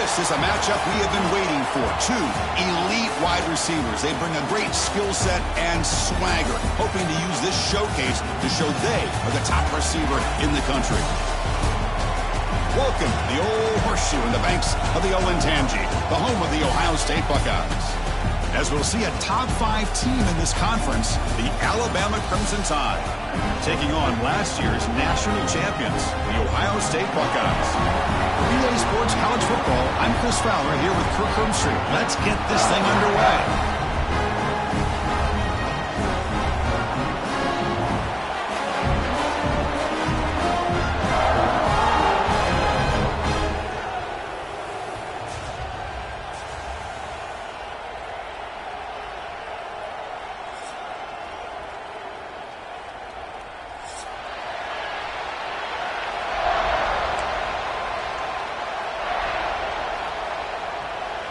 This is a matchup we have been waiting for. Two elite wide receivers. They bring a great skill set and swagger, hoping to use this showcase to show they are the top receiver in the country. Welcome to the old horseshoe in the banks of the Ncaa26, the home of the Ohio State Buckeyes. As we'll see a top 5 team in this conference, the Alabama Crimson Tide, taking on last year's national champions, the Ohio State Buckeyes. PA Sports College Football, I'm Chris Fowler here with Kirk Hermstreet. Let's get this thing underway.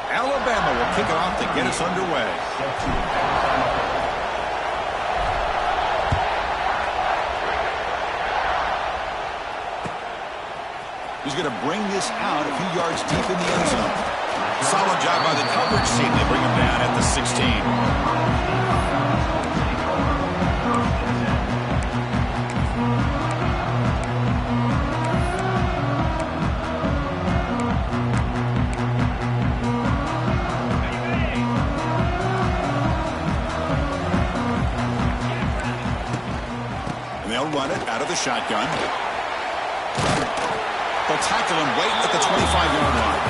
Alabama will kick it off to get us underway. He's going to bring this out a few yards deep in the end zone. Solid job by the coverage team. They bring him down at the 16. They'll run it out of the shotgun. They'll tackle him right at the 25-yard line.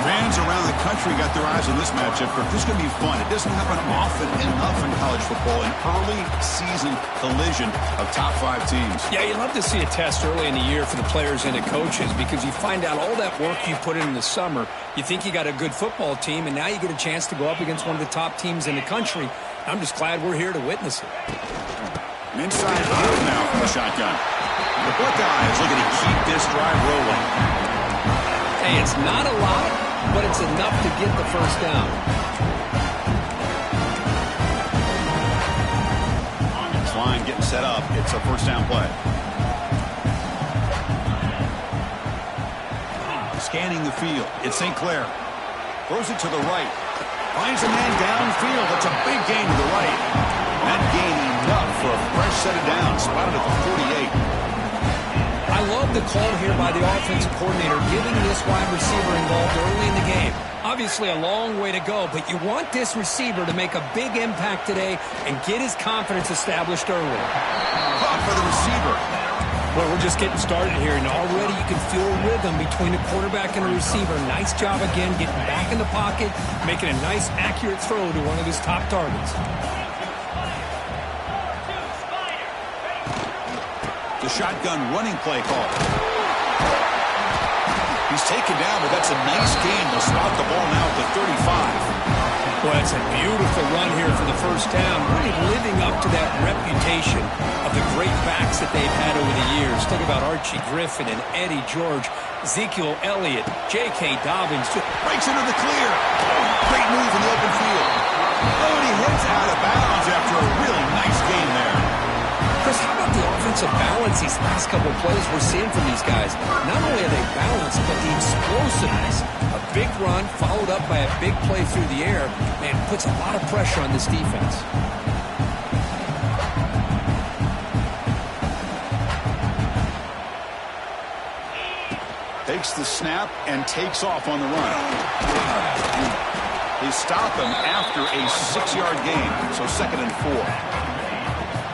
Fans around the country got their eyes on this matchup. This is going to be fun. It doesn't happen often enough in college football. An early season collision of top 5 teams. Yeah, you love to see a test early in the year for the players and the coaches because you find out all that work you put in the summer. You think you got a good football team, and now you get a chance to go up against one of the top teams in the country. I'm just glad we're here to witness it. Inside out now from the shotgun. The Buckeyes looking to keep this drive rolling. Hey, it's not a lot, but it's enough to get the first down. This line getting set up. It's a first down play. Scanning the field. It's St. Clair. Throws it to the right. Finds a man downfield. That's a big gain to the right. That gain enough for a fresh set of downs. Spotted at the 48. I love the call here by the offensive coordinator, getting this wide receiver involved early in the game. Obviously a long way to go, but you want this receiver to make a big impact today and get his confidence established early. Caught for the receiver. Well, we're just getting started here, and already you can feel a rhythm between the quarterback and the receiver. Nice job again getting back in the pocket, making a nice, accurate throw to one of his top targets. The shotgun running play call. He's taken down, but that's a nice gain. They'll spot the ball now at the 35. Well, that's a beautiful run here for the first down. Really living up to that reputation of the great backs that they've had over the years. Think about Archie Griffin and Eddie George, Ezekiel Elliott, J.K. Dobbins. Breaks into the clear. Great move in the open field. Oh, and he heads out of bounds after a really nice game there. Chris, how about the offensive balance these last couple of plays we're seeing from these guys? Not only are they balanced, but the explosiveness. A big run followed up by a big play through the air, man, puts a lot of pressure on this defense. Takes the snap and takes off on the run. They stop him after a 6-yard gain, so 2nd and 4.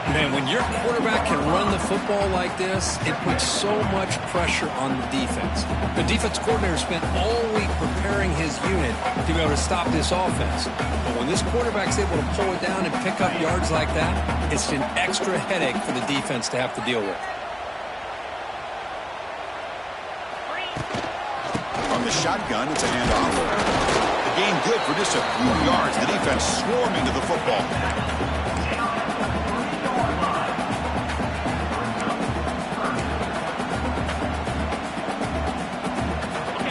Man, when your quarterback can run the football like this, it puts so much pressure on the defense. The defense coordinator spent all week preparing his unit to be able to stop this offense. But when this quarterback's able to pull it down and pick up yards like that, it's an extra headache for the defense to have to deal with. From the shotgun, it's a handoff. The gain good for just a few yards. The defense swarming to the football.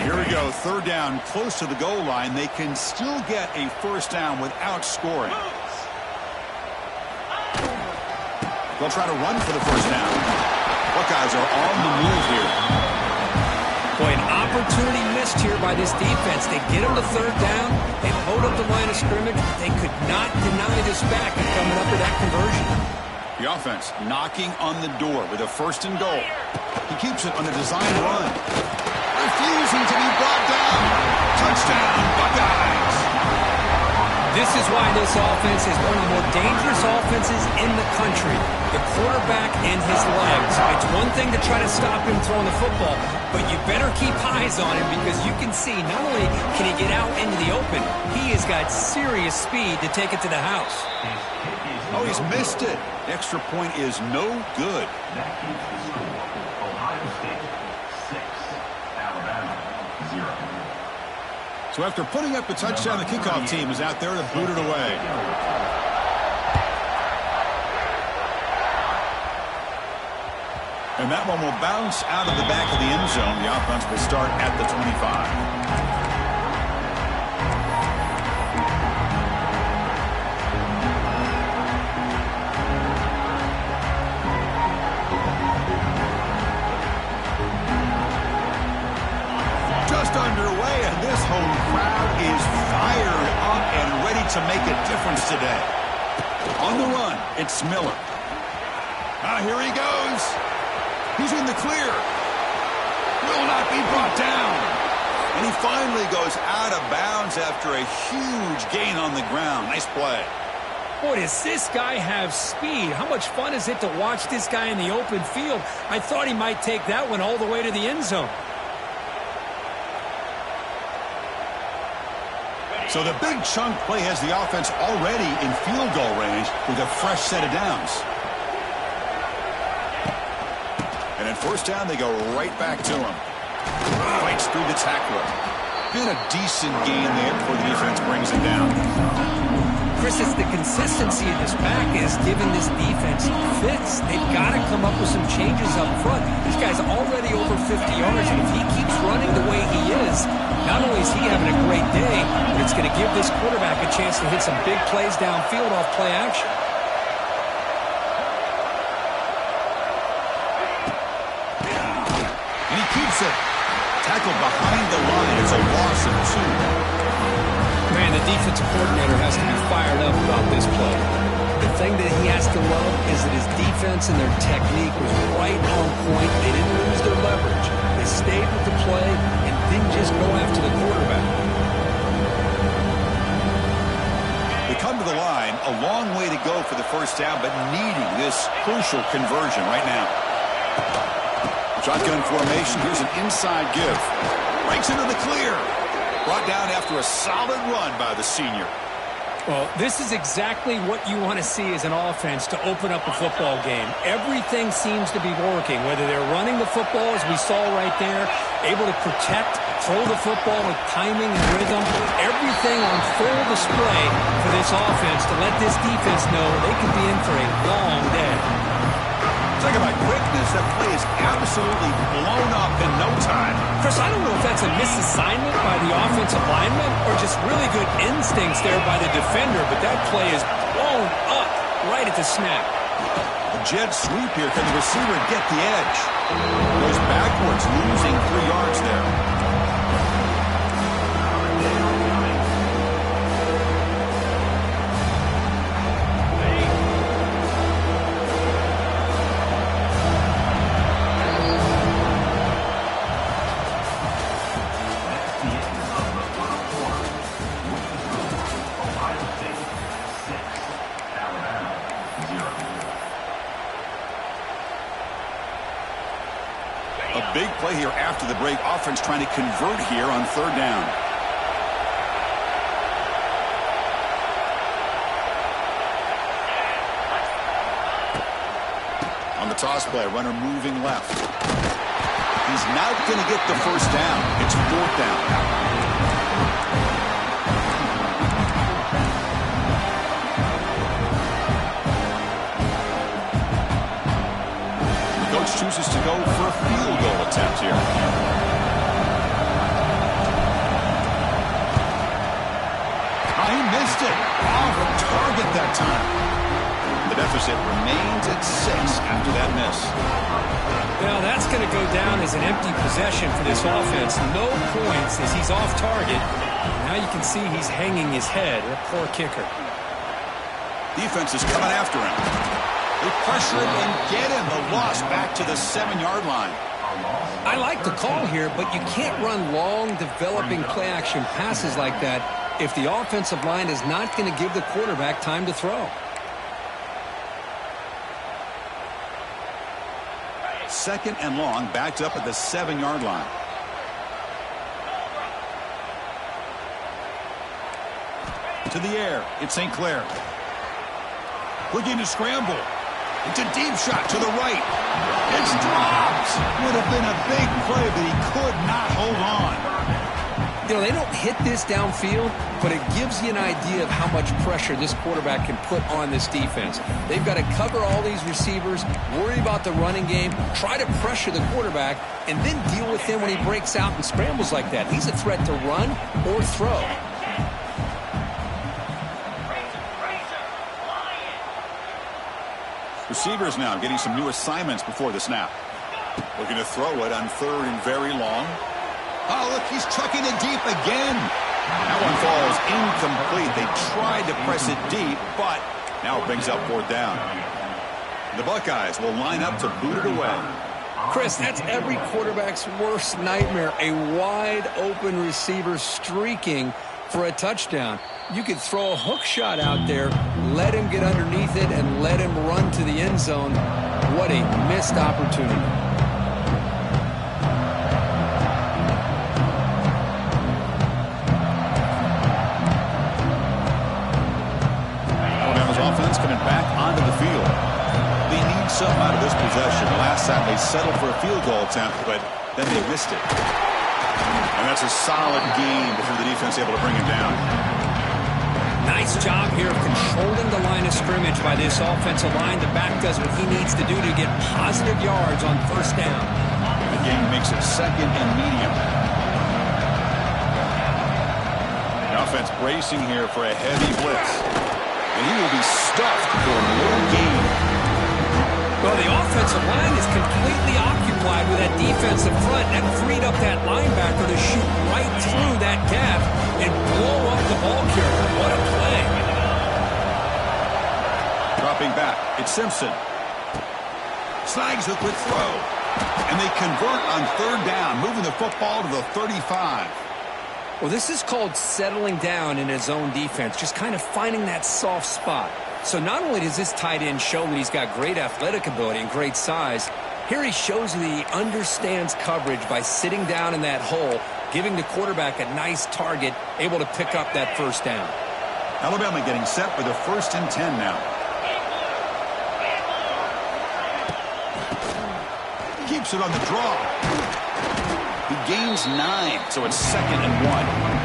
Here we go, 3rd down, close to the goal line. They can still get a first down without scoring. They'll try to run for the first down. Buckeyes are on the move here. Boy, an opportunity missed here by this defense. They get them to third down. They load up the line of scrimmage. They could not deny this back and coming up with that conversion. The offense knocking on the door with a 1st and goal. He keeps it on a design run. Refusing to be brought down. Touchdown, Buckeyes. This is why this offense is one of the more dangerous offenses in the country. The quarterback and his legs. It's one thing to try to stop him throwing the football, but you better keep eyes on him because you can see not only can he get out into the open, he has got serious speed to take it to the house. Oh, he's missed it. Extra point is no good. So after putting up the touchdown, the kickoff team is out there to boot it away. And that one will bounce out of the back of the end zone. The offense will start at the 25. Underway, and this home crowd is fired up and ready to make a difference today. On the run, it's Miller. Here he goes. He's in the clear. Will not be brought down. And he finally goes out of bounds after a huge gain on the ground. Nice play. Boy, does this guy have speed. How much fun is it to watch this guy in the open field? I thought he might take that one all the way to the end zone. So the big chunk play has the offense already in field goal range with a fresh set of downs. And at 1st down, they go right back to him. Fights through the tackler. And a decent gain there before the defense brings him down. Chris, it's the consistency of this back is giving this defense fits. They've got to come up with some changes up front. This guy's already over 50 yards, and if he keeps running the way he is, not only is he having a great day, but it's going to give this quarterback a chance to hit some big plays downfield off play action. And he keeps it. Tackled behind the line. It's a loss of 2. Man, the defensive coordinator has to be fired up about this play. The thing that he has to love is that his defense and their technique was right on point. They didn't lose their leverage. They stayed with the play and didn't just go after the quarterback. They come to the line, a long way to go for the 1st down, but needing this crucial conversion right now. Shotgun formation. Here's an inside give. Breaks into the clear. Brought down after a solid run by the senior. Well, this is exactly what you want to see as an offense to open up a football game. Everything seems to be working, whether they're running the football, as we saw right there, able to protect, throw the football with timing and rhythm. Everything on full display for this offense to let this defense know they could be in for a long day. Talk about quickness. That play is absolutely blown up in no time. Chris, I don't know if that's a misassignment by the offensive lineman or just really good instincts there by the defender, but that play is blown up right at the snap. A jet sweep here. Can the receiver get the edge? Goes backwards, losing 3 yards there. Big play here after the break. Offense trying to convert here on 3rd down. On the toss play, runner moving left. He's not going to get the 1st down. It's 4th down. Chooses to go for a field goal attempt here. He missed it. Off target that time. The deficit remains at 6 after that miss. Well, that's going to go down as an empty possession for this offense. No points as he's off target. Now you can see he's hanging his head. A poor kicker. Defense is coming after him. They pressure him and get him. The loss back to the 7-yard line. I like the call here, but you can't run long, developing play-action passes like that if the offensive line is not going to give the quarterback time to throw. Second and long, backed up at the 7-yard line. To the air, it's St. Clair. Looking to scramble. It's a deep shot to the right. It's dropped. Would have been a big play, but he could not hold on. You know, they don't hit this downfield, but it gives you an idea of how much pressure this quarterback can put on this defense. They've got to cover all these receivers, worry about the running game, try to pressure the quarterback, and then deal with him when he breaks out and scrambles like that. He's a threat to run or throw. Receivers now getting some new assignments before the snap. Looking to throw it on 3rd and very long. Oh, look, he's chucking it deep again. That one falls incomplete. They tried to press it deep, but now it brings up 4th down. The Buckeyes will line up to boot it away. Chris, that's every quarterback's worst nightmare. A wide-open receiver streaking for a touchdown. You could throw a hook shot out there, let him get underneath it, and let him run to the end zone. What a missed opportunity. Alabama's offense coming back onto the field. They need something out of this possession. Last time they settled for a field goal attempt, but then they missed it. And that's a solid game before the defense able to bring him down. Nice job here of controlling the line of scrimmage by this offensive line. The back does what he needs to do to get positive yards on 1st down. The game makes it 2nd and medium. The offense bracing here for a heavy blitz. And he will be stuffed for no gain. Well, the offensive line is completely occupied with that defensive front. That freed up that linebacker to shoot right through that gap and blow up the ball carrier. What a play. Dropping back, it's Simpson. Snags a quick throw. And they convert on 3rd down, moving the football to the 35. Well, this is called settling down in his own defense, just kind of finding that soft spot. So not only does this tight end show that he's got great athletic ability and great size, here he shows that he understands coverage by sitting down in that hole, giving the quarterback a nice target, able to pick up that 1st down. Alabama getting set for the 1st and 10 now. Keeps it on the draw. He gains 9, so it's 2nd and 1.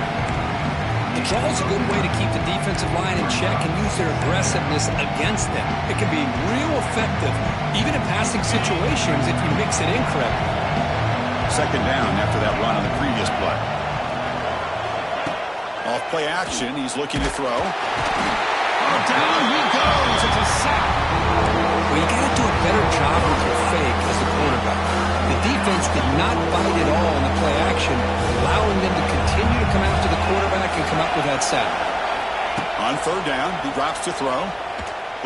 The draw is a good way to keep the defensive line in check and use their aggressiveness against them. It can be real effective, even in passing situations, if you mix it in correctly. 2nd down after that run on the previous play. Off play action, he's looking to throw. Oh, down he goes. It's a sack. Well, you got to do a better job with your fake as a quarterback. The defense did not bite at all in the play action, allowing them to continue to come after the quarterback and come up with that sack. On 3rd down, he drops to throw.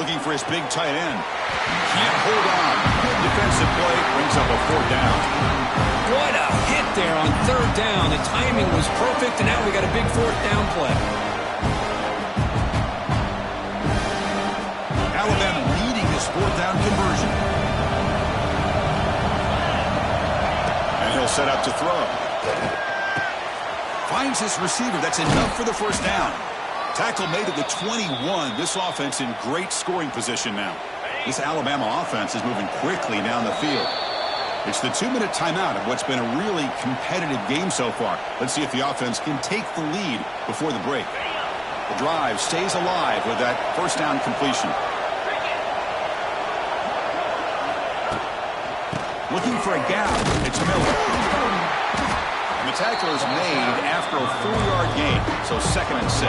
Looking for his big tight end. Can't hold on. Good defensive play. Brings up a 4th down. What a hit there on 3rd down. The timing was perfect, and now we got a big 4th down play. Alabama needing this 4th down conversion. And he'll set up to throw. Finds his receiver. That's enough for the 1st down. Tackle made at the 21. This offense in great scoring position now. This Alabama offense is moving quickly down the field. It's the 2-minute timeout of what's been a really competitive game so far. Let's see if the offense can take the lead before the break. The drive stays alive with that 1st down completion. Looking for a gap. It's Miller. And the tackle is made after a 4-yard gain, so 2nd and 6.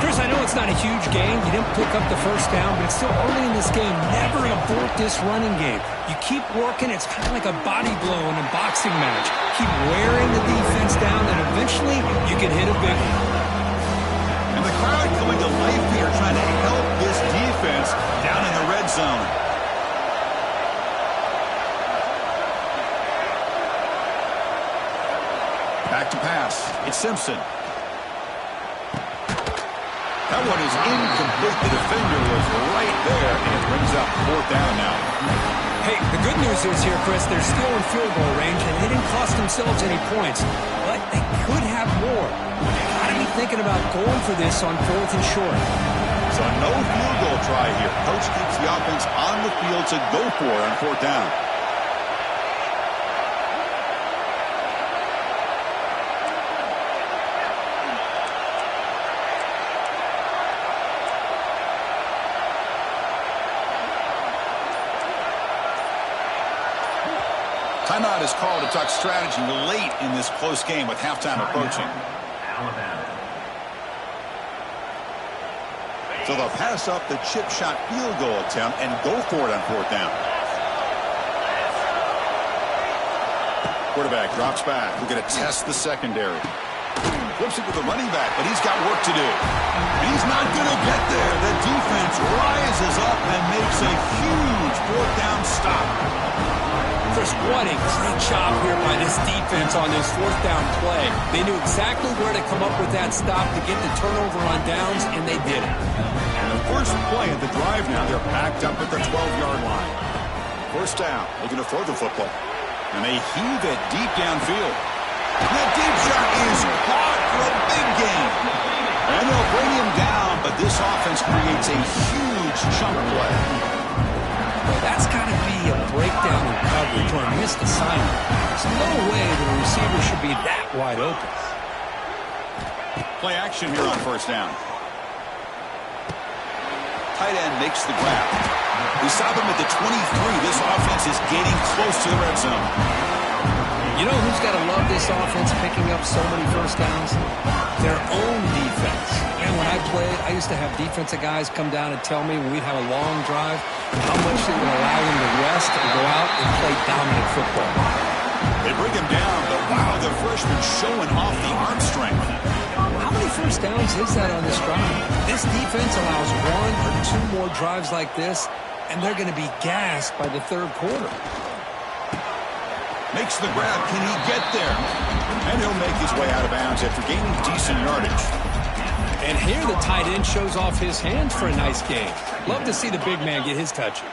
Chris, Chris, I know it's not a huge gain. You didn't pick up the first down, but it's still early in this game. Never abort this running game. You keep working. It's kind of like a body blow in a boxing match. Keep wearing the defense down, and eventually you can hit a big one. And the crowd coming to life here, trying to help this defense down in the red zone. Back to pass. It's Simpson. That one is incomplete. The defender was right there, and it brings up fourth down now. Hey, the good news is here, Chris, they're still in field goal range, and they didn't cost themselves any points. But they could have more. Got to be thinking about going for this on 4th and short. So no field goal try here. Coach keeps the offense on the field to go for it on 4th down. Timeout is called to talk strategy late in this close game with halftime approaching. So they'll pass up the chip shot field goal attempt and go for it on 4th down. Quarterback drops back. We're going to test the secondary. Flips it to the running back, but he's got work to do. He's not going to get there. The defense rises up and makes a huge 4th down stop. Chris, what a great job here by this defense on this 4th down play. They knew exactly where to come up with that stop to get the turnover on downs, and they did it. And the first play of the drive now, they're backed up at the 12-yard line. 1st down, looking to throw the football. And they heave it deep downfield. That deep shot is caught for a big gain. And they'll bring him down, but this offense creates a huge chunk play. Well, that's got to be a breakdown in coverage or a missed assignment. There's no way that a receiver should be that wide open. Play action here on 1st down. Tight end makes the grab. We stop him at the 23. This offense is getting close to the red zone. You know who's got to love this offense picking up so many 1st downs? Their own defense. And when I played, I used to have defensive guys come down and tell me when we'd have a long drive how much it would allow them to rest and go out and play dominant football. They bring him down, but wow, the freshman showing off the arm strength. How many 1st downs is that on this drive? This defense allows 1 or 2 more drives like this, and they're going to be gassed by the 3rd quarter. Makes the grab. Can he get there? And he'll make his way out of bounds after gaining decent yardage. And here the tight end shows off his hands for a nice game. Love to see the big man get his touches.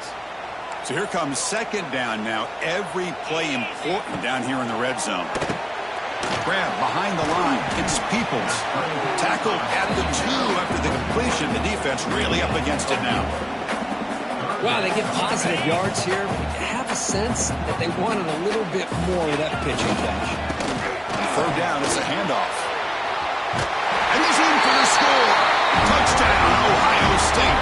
So here comes 2nd down now. Every play important down here in the red zone. Grab behind the line. It's Peoples. Tackled at the 2 after the completion. The defense really up against it now. Wow, they get positive yards here. You have a sense that they wanted a little bit more with that pitching catch. 3rd down is a handoff. And he's in for the score. Touchdown, Ohio State.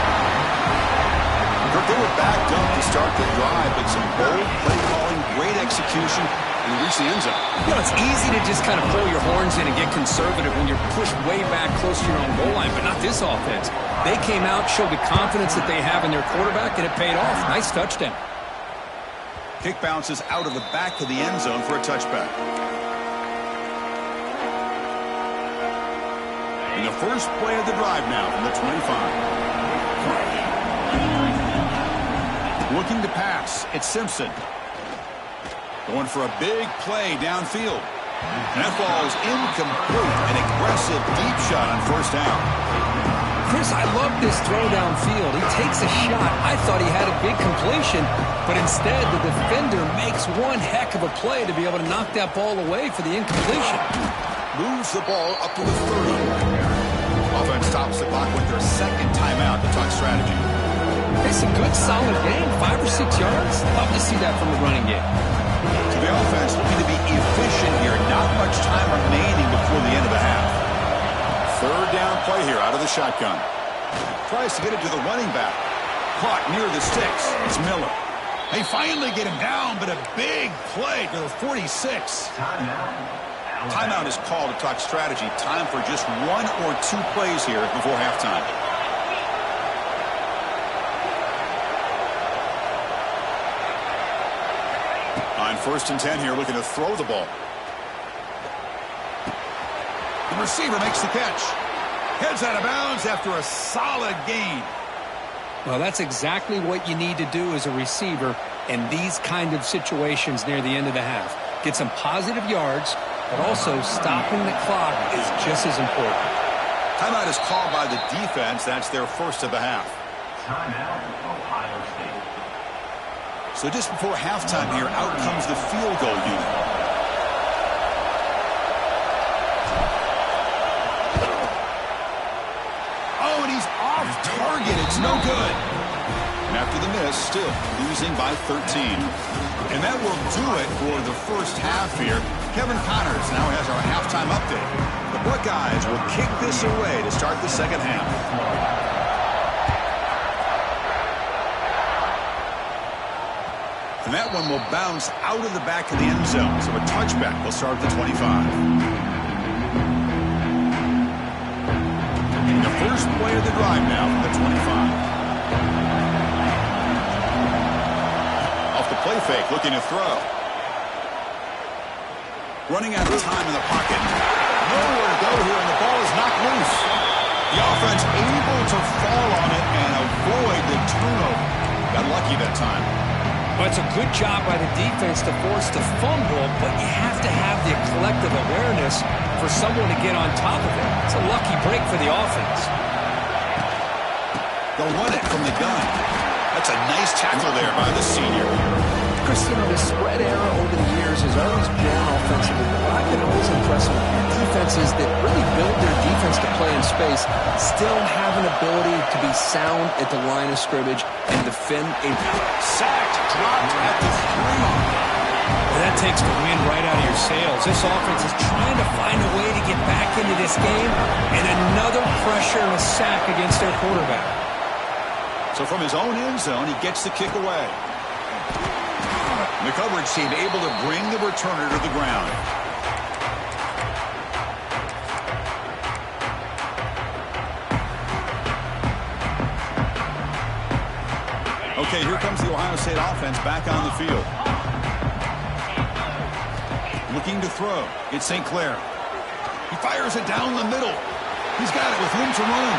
They were backed up to start the drive, but some bold play calling, great execution, and reach the end zone. You know, it's easy to just kind of pull your horns in and get conservative when you're pushed way back close to your own goal line, but not this offense. They came out, showed the confidence that they have in their quarterback, and it paid off. Nice touchdown. Kick bounces out of the back of the end zone for a touchback. And the first play of the drive now from the 25. Looking to pass. It's Simpson. Going for a big play downfield. And that ball is incomplete. An aggressive deep shot on 1st down. Chris, I love this throw downfield. He takes a shot. I thought he had a big completion, but instead the defender makes one heck of a play to be able to knock that ball away for the incompletion. Moves the ball up to the 30. Offense stops the clock with their 2nd timeout to talk strategy. It's a good, solid game. 5 or 6 yards. Love to see that from the running game. So the offense looking to be efficient here. Not much time remaining before the end of the half. 3rd down play here out of the shotgun. Tries to get it to the running back. Caught near the sticks. It's Miller. They finally get him down, but a big play to the 46. Timeout is called to talk strategy. Time for just 1 or 2 plays here before halftime. On 1st and 10 here, looking to throw the ball. The receiver makes the catch. Heads out of bounds after a solid gain. Well, that's exactly what you need to do as a receiver in these kind of situations near the end of the half. Get some positive yards, but also stopping the clock is just as important. Timeout is called by the defense. That's their first of the half. Timeout, Ohio State. So just before halftime here, out comes the field goal unit. Oh, and he's off target. It's no good. And after the miss, still losing by 13. And that will do it for the first half here. Kevin Connors now has our halftime update. The Buckeyes will kick this away to start the second half. And that one will bounce out of the back of the end zone. So a touchback will start at the 25. And the first play of the drive now from the 25. Off the play fake, looking to throw. Running out of time in the pocket. Nowhere to go here, and the ball is knocked loose. The offense able to fall on it and avoid the turnover. Got lucky that time. Well, it's a good job by the defense to force the fumble, but you have to have the collective awareness for someone to get on top of it. It's a lucky break for the offense. They'll run it from the gun. That's a nice tackle there by the senior. Chris, you know, the spread era over the years has always been offensively, but I've been always impressed with defenses that really build their defense to play in space, still have an ability to be sound at the line of scrimmage and defend a sacked, dropped at the 3. Well, that takes the wind right out of your sails. This offense is trying to find a way to get back into this game, and another pressure and a sack against their quarterback. So from his own end zone, he gets the kick away. The coverage team able to bring the returner to the ground. Okay, here comes the Ohio State offense back on the field. Looking to throw. It's St. Clair. He fires it down the middle. He's got it with room to run.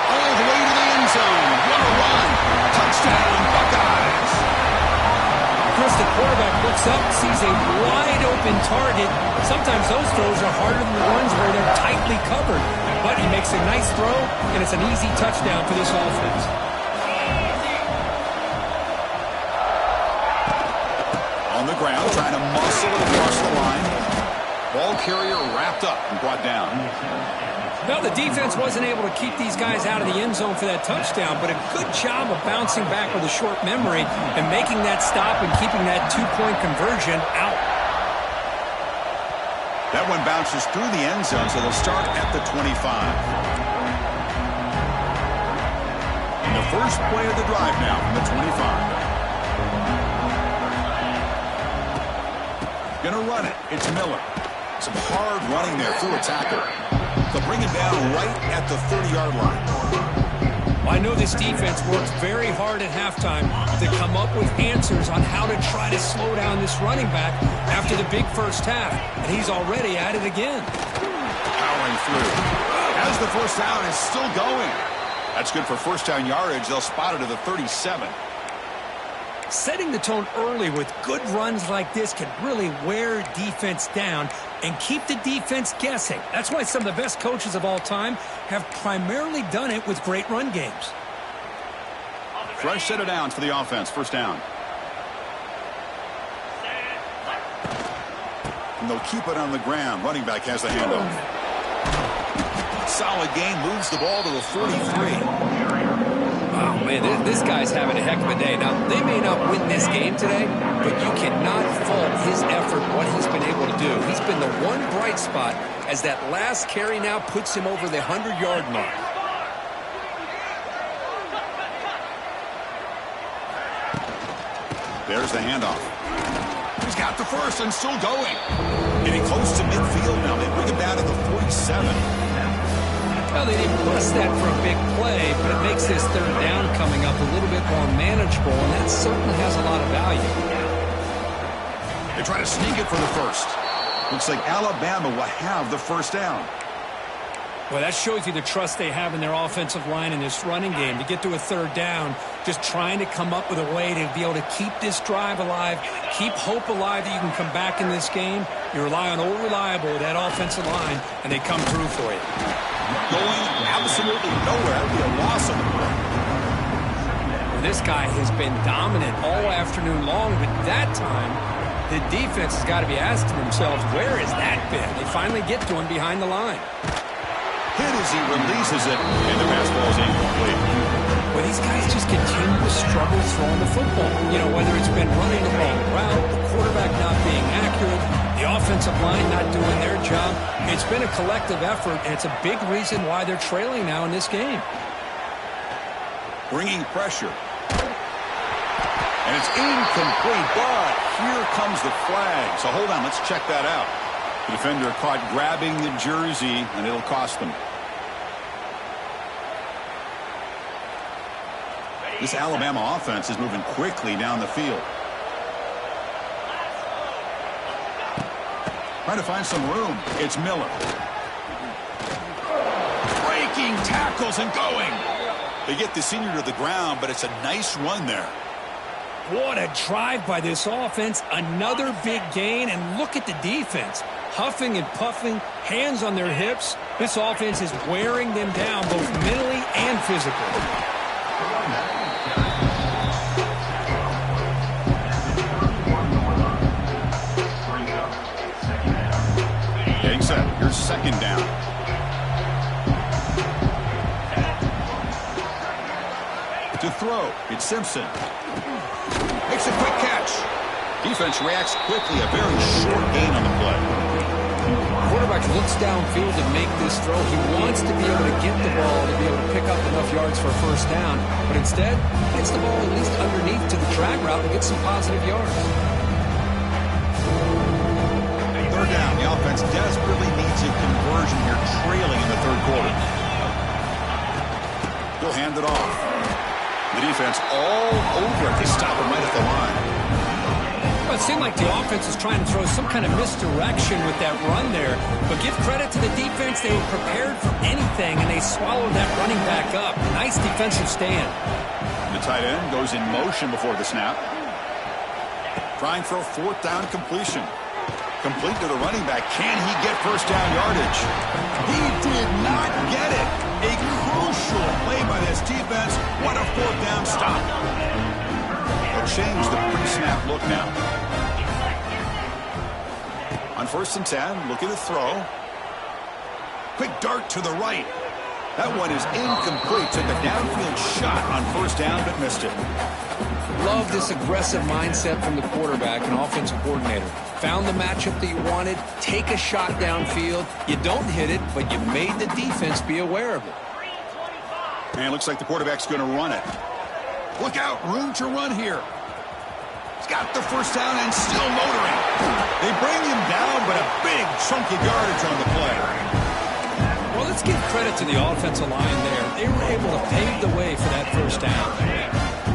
All the way to the end zone. What a run. Touchdown, Buckeyes. Chris, the quarterback looks up, sees a wide-open target. Sometimes those throws are harder than the ones where they're tightly covered. But he makes a nice throw, and it's an easy touchdown for this offense. On the ground, trying to muscle it across the line. Ball carrier wrapped up and brought down. Well, the defense wasn't able to keep these guys out of the end zone for that touchdown, but a good job of bouncing back with a short memory and making that stop and keeping that two-point conversion out. That one bounces through the end zone, so they'll start at the 25. And the first play of the drive now from the 25. Gonna run it. It's Miller. Some hard running there through a tackle. They'll bring it down right at the 30-yard line. Well, I know this defense worked very hard at halftime to come up with answers on how to try to slow down this running back after the big first half, and he's already at it again. Powering through. As the first down is still going. That's good for first down yardage. They'll spot it at the 37. Setting the tone early with good runs like this can really wear defense down and keep the defense guessing. That's why some of the best coaches of all time have primarily done it with great run games. Fresh set of downs for the offense. First down. And they'll keep it on the ground. Running back has the handoff. Solid game. Moves the ball to the 43. Oh, man, this guy's having a heck of a day. Now, they may not win this game today, but you cannot fault his effort, what he's been able to do. He's been the one bright spot as that last carry now puts him over the 100-yard mark. There's the handoff. He's got the first and still going. Getting close to midfield now. They bring him down to the 47. Well, they didn't bust that for a big play, but it makes this third down coming up a little bit more manageable, and that certainly has a lot of value. They try to sneak it for the first. Looks like Alabama will have the first down. Well, that shows you the trust they have in their offensive line in this running game. To get to a third down, just trying to come up with a way to be able to keep this drive alive, keep hope alive that you can come back in this game. You rely on old reliable, that offensive line, and they come through for you. Going absolutely nowhere. That'd be a loss of the play. Well, this guy has been dominant all afternoon long, but that time, the defense has got to be asking themselves, where has that been? They finally get to him behind the line. Hit as he releases it, and the pass ball is incomplete. Well, these guys just continue to struggle throwing the football. You know, whether it's been running the wrong route, the quarterback not being accurate, the offensive line not doing their job. It's been a collective effort, and it's a big reason why they're trailing now in this game. Bringing pressure. And it's incomplete, but here comes the flag. So hold on, let's check that out. The defender caught grabbing the jersey, and it'll cost them. This Alabama offense is moving quickly down the field. Trying to find some room. It's Miller. Breaking tackles and going. They get the senior to the ground, but it's a nice run there. What a drive by this offense. Another big gain, and look at the defense. Huffing and puffing, hands on their hips. This offense is wearing them down both mentally and physically. Getting set. Here's second down. To throw, it's Simpson. Makes a quick catch. Defense reacts quickly. A very short gain on the play. Quarterback looks downfield to make this throw. He wants to be able to get the ball to be able to pick up enough yards for a first down, but instead gets the ball at least underneath to the drag route and gets some positive yards. Third down. The offense desperately needs a conversion here, trailing in the third quarter. He'll hand it off. The defense all over it to stop him right at the line. Well, it seemed like the offense is trying to throw some kind of misdirection with that run there. But give credit to the defense. They were prepared for anything, and they swallowed that running back up. Nice defensive stand. The tight end goes in motion before the snap. Trying for a fourth down completion. Complete to the running back. Can he get first down yardage? He did not get it. A crucial play by this defense. What a fourth down stop. They'll change the pre-snap look now. On 1st and 10, looking to throw. Quick dart to the right. That one is incomplete. Took a downfield shot on first down, but missed it. Love this aggressive mindset from the quarterback and offensive coordinator. Found the matchup that you wanted. Take a shot downfield. You don't hit it, but you made the defense be aware of it. And it looks like the quarterback's going to run it. Look out, room to run here. He's got the first down and still motoring. They bring him down, but a big chunky yardage on the play. Well, let's give credit to the offensive line there. They were able to pave the way for that first down.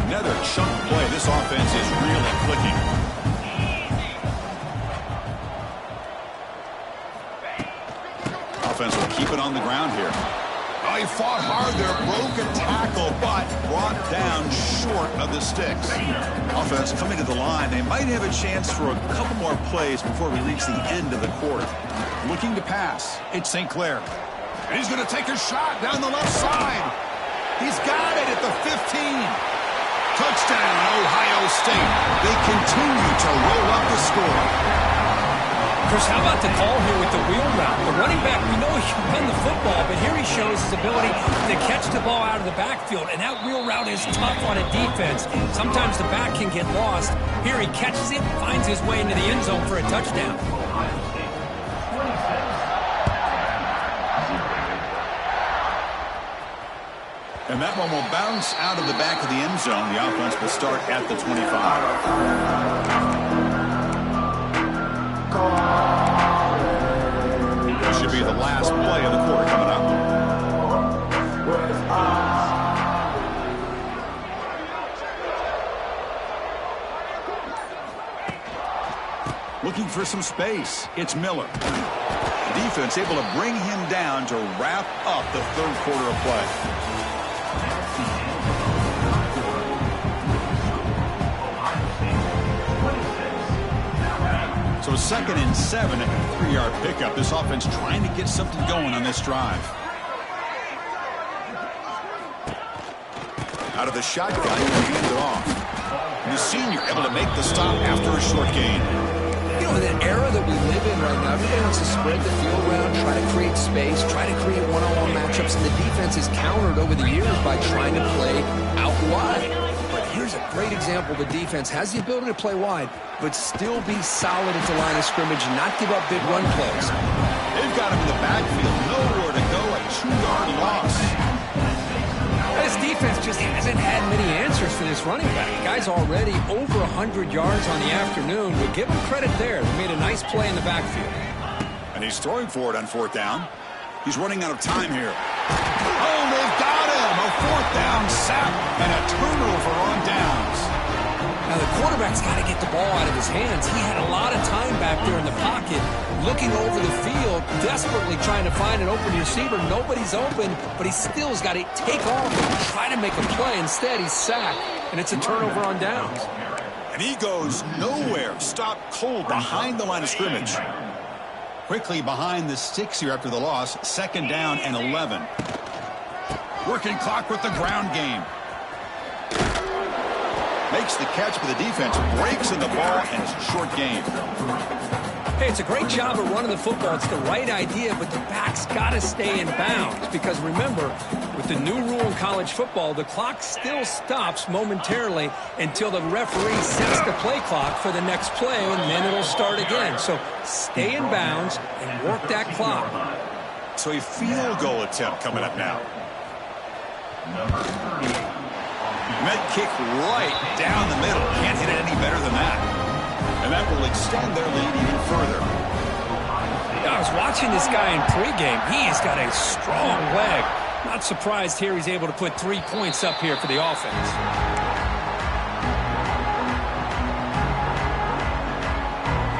Another chunk play. This offense is really clicking. Offense will keep it on the ground here. Oh, he fought hard there, broke a tackle, but brought down short of the sticks. Offense coming to the line. They might have a chance for a couple more plays before we reach the end of the quarter. Looking to pass. It's St. Clair. And he's going to take a shot down the left side. He's got it at the 15. Touchdown, Ohio State. They continue to roll up the score. Chris, how about the call here with the wheel route? The running back, we know he can run the football, but here he shows his ability to catch the ball out of the backfield, and that wheel route is tough on a defense. Sometimes the back can get lost. Here he catches it, finds his way into the end zone for a touchdown. And that one will bounce out of the back of the end zone. The offense will start at the 25. Looking for some space. It's Miller. The defense able to bring him down to wrap up the third quarter of play. So 2nd and 7 at the 3-yard pickup. This offense trying to get something going on this drive. Out of the shotgun, and hand it off. And the senior able to make the stop after a short gain. You know, in the era that we live in right now, everybody wants to spread the field around, try to create space, try to create one-on-one matchups, and the defense is countered over the years by trying to play out wide. But here's a great example. The defense has the ability to play wide, but still be solid at the line of scrimmage and not give up big run plays. They've got him in the backfield. Nowhere to go. A 2-yard loss. This defense just hasn't had many answers for this running back. The guy's already over 100 yards on the afternoon. We'll give him credit there. They made a nice play in the backfield. And he's throwing for it on 4th down. He's running out of time here. Oh, they've got him. A 4th down sack and a turnover on downs. Now, the quarterback's got to get the ball out of his hands. He had a lot of time back there in the pocket, looking over the field, desperately trying to find an open receiver. Nobody's open, but he still has got to take off and try to make a play. Instead, he's sacked, and it's a turnover on downs. And he goes nowhere. Stopped cold behind the line of scrimmage. Quickly behind the sticks here after the loss. 2nd down and 11. Working clock with the ground game. Makes the catch, but the defense breaks in the ball, and it's a short game. Hey, it's a great job of running the football. It's the right idea, but the back's got to stay in bounds. Because remember, with the new rule in college football, the clock still stops momentarily until the referee sets the play clock for the next play, and then it'll start again. So stay in bounds and work that clock. So a field goal attempt coming up now. Met kick right down the middle. Can't hit it any better than that. And that will extend their lead even further. I was watching this guy in pregame. He's got a strong leg. Not surprised here he's able to put 3 points up here for the offense.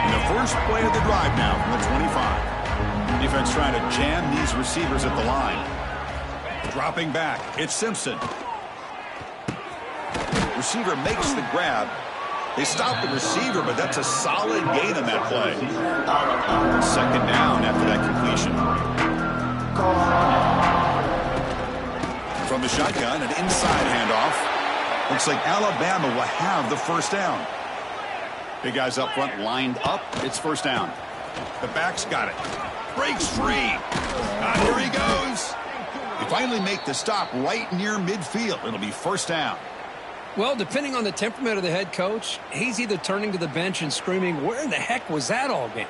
In the first play of the drive now from the 25. Defense trying to jam these receivers at the line. Dropping back. It's Simpson. Receiver makes the grab. They stop the receiver, but that's a solid gain on that play. 2nd down after that completion. From the shotgun, an inside handoff. Looks like Alabama will have the 1st down. Big guys up front lined up. It's 1st down. The back's got it. Breaks free. Here he goes. They finally make the stop right near midfield. It'll be 1st down. Well, depending on the temperament of the head coach, he's either turning to the bench and screaming, where in the heck was that all game?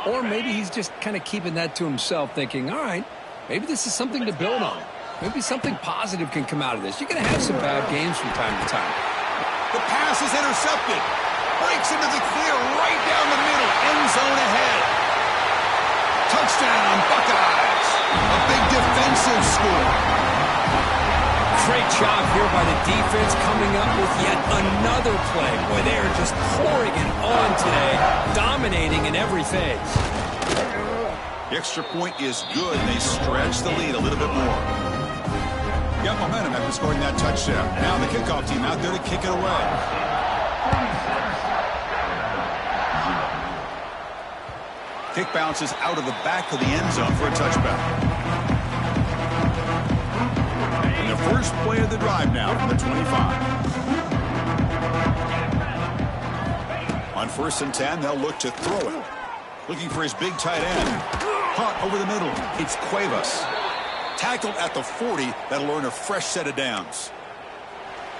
Or maybe he's just kind of keeping that to himself, thinking, all right, maybe this is something to build on. Maybe something positive can come out of this. You're going to have some bad games from time to time. The pass is intercepted. Breaks into the clear right down the middle. End zone ahead. Touchdown, Buckeyes. A big defensive score. Great job here by the defense coming up with yet another play. Boy, they are just pouring it on today, dominating in every phase. The extra point is good, and they stretch the lead a little bit more. Got momentum after scoring that touchdown. Now the kickoff team out there to kick it away. Kick bounces out of the back of the end zone for a touchback. The first play of the drive now from the 25. On 1st and 10, they'll look to throw it. Looking for his big tight end. Caught over the middle. It's Cuevas. Tackled at the 40. That'll earn a fresh set of downs.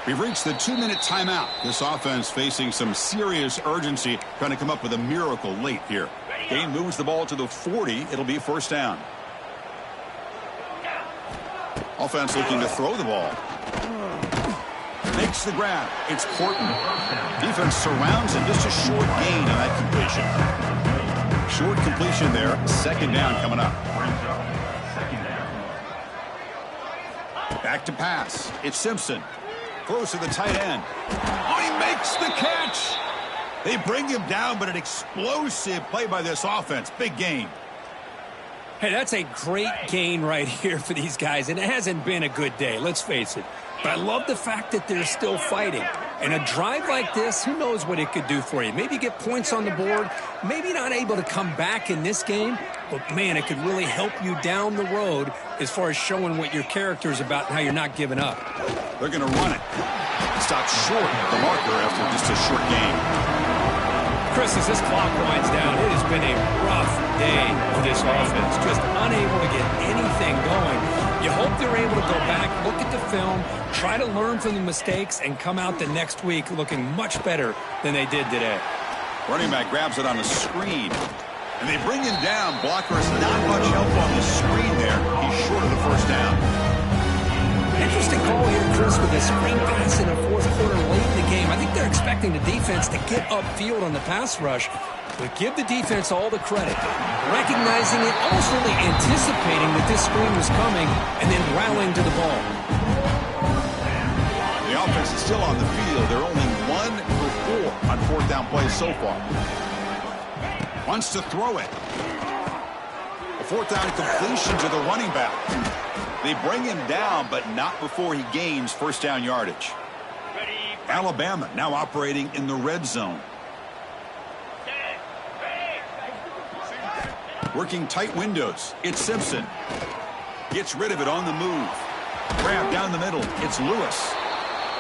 We've reached the 2-minute timeout. This offense facing some serious urgency, trying to come up with a miracle late here. Game moves the ball to the 40. It'll be 1st down. Offense looking to throw the ball. Makes the grab. It's Horton. Defense surrounds him. Just a short gain on that completion. Short completion there. 2nd down coming up. Back to pass. It's Simpson. Close to the tight end. Oh, he makes the catch. They bring him down, but an explosive play by this offense. Big gain. Hey, that's a great gain right here for these guys, and it hasn't been a good day, let's face it. But I love the fact that they're still fighting. And a drive like this, who knows what it could do for you. Maybe get points on the board, maybe not able to come back in this game, but, man, it could really help you down the road as far as showing what your character is about and how you're not giving up. They're going to run it. Stopped short of the marker after just a short game. Chris, as this clock winds down, it has been a rough day for this offense. Just unable to get anything going. You hope they're able to go back, look at the film, try to learn from the mistakes, and come out the next week looking much better than they did today. Running back grabs it on the screen. And they bring him down. Blocker is not much help on the screen there. He's short of the first down. Interesting call here, Chris, with a screen pass in the fourth quarter late in the game. I think they're expecting the defense to get upfield on the pass rush, but give the defense all the credit. Recognizing it, almost really anticipating that this screen was coming, and then rallying to the ball. The offense is still on the field. They're only 1 for 4 on fourth down plays so far. Wants to throw it. A fourth down completion to the running back. They bring him down, but not before he gains first down yardage. Alabama now operating in the red zone. Working tight windows. It's Simpson. Gets rid of it on the move. Grab down the middle. It's Lewis.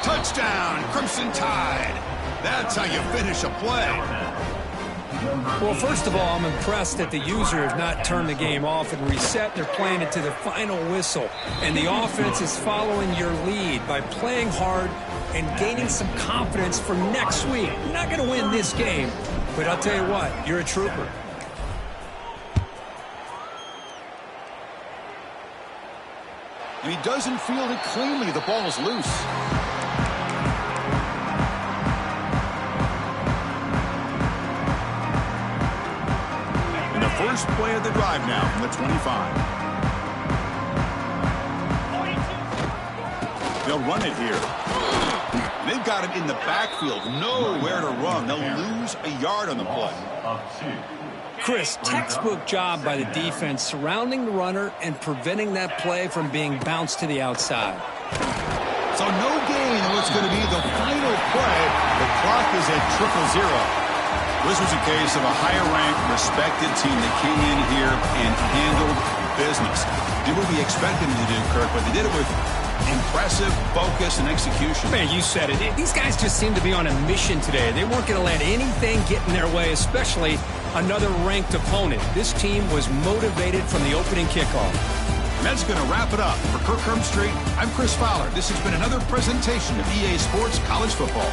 Touchdown, Crimson Tide. That's how you finish a play. Well, first of all, I'm impressed that the user has not turned the game off and reset. They're playing it to the final whistle. And the offense is following your lead by playing hard and gaining some confidence for next week. You're not going to win this game, but I'll tell you what, you're a trooper. And he doesn't field it cleanly. The ball is loose. First play of the drive now from the 25. They'll run it here. They've got him in the backfield. Nowhere to run. They'll lose a yard on the play. Chris, textbook job by the defense surrounding the runner and preventing that play from being bounced to the outside. So no gain on what's going to be the final play. The clock is at 0-0. This was a case of a higher-ranked, respected team that came in here and handled business. Did what we expected them to do, Kirk, but they did it with impressive focus and execution. Man, you said it. These guys just seem to be on a mission today. They weren't going to let anything get in their way, especially another ranked opponent. This team was motivated from the opening kickoff. And that's going to wrap it up. For Kirk Street, I'm Chris Fowler. This has been another presentation of EA Sports College Football.